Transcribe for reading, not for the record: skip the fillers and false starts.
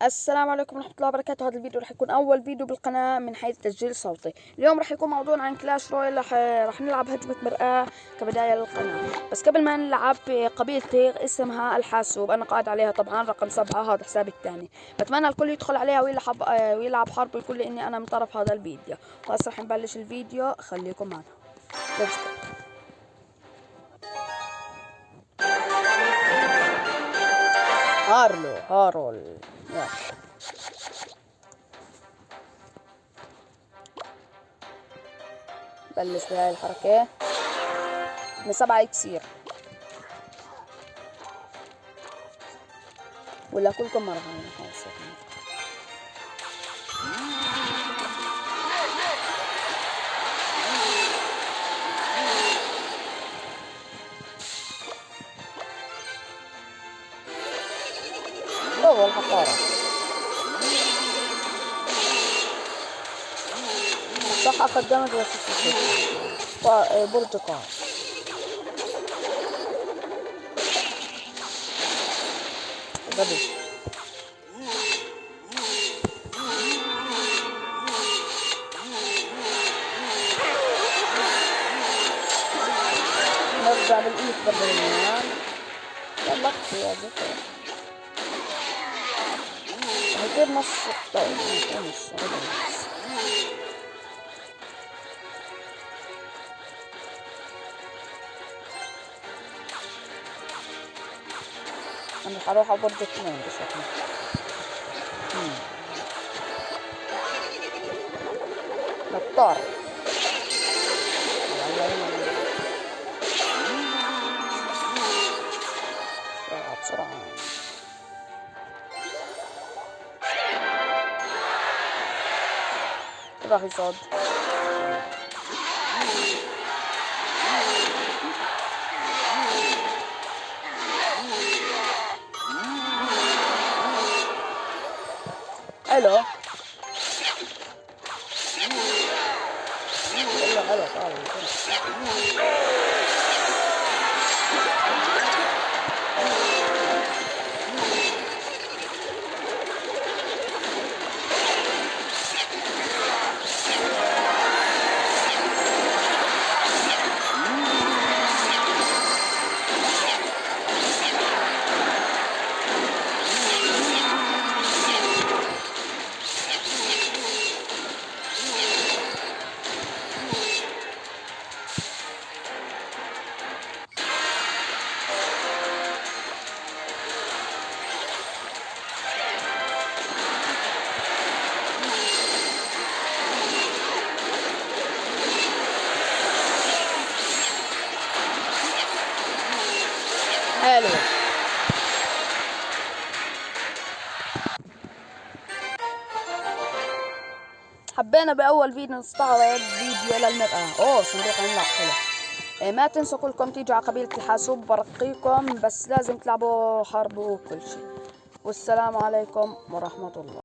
السلام عليكم ورحمة الله وبركاته. هذا الفيديو رح يكون أول فيديو بالقناة من حيث تسجيل صوتي. اليوم رح يكون موضوع عن كلاش رويال. رح نلعب هجمة مرآة كبداية للقناة. بس قبل ما نلعب، قبيلتي اسمها الحاسوب، أنا قائد عليها طبعا، رقم 7، هذا حسابي الثاني. بتمنى الكل يدخل عليها ويلعب حرب ويقول لي إني أنا من طرف هذا الفيديو. وهسه رح نبلش الفيديو، خليكم معنا. Let's go. هارول يلا. بلش بهاي الحركة من 7 يكسير، ولا كلكم مرة هاي أول حقارة صح. أخذ دمج برتقال. غبي. نرجع بالإيد بالرمال. يلا اختي يا زفر. هيطير نص الطاولة. أنا حروح على برج 2 بشكل. نطار. بسرعة. راح يصاد. حلو. حلو حلو. حبينا بأول فيديو نستعرض فيديو للمرآة. صندوق عملاق حلو. ما تنسوا كلكم تيجوا على قبيلة الحاسوب، برقيكم، بس لازم تلعبوا حرب وكل شيء. والسلام عليكم ورحمة الله.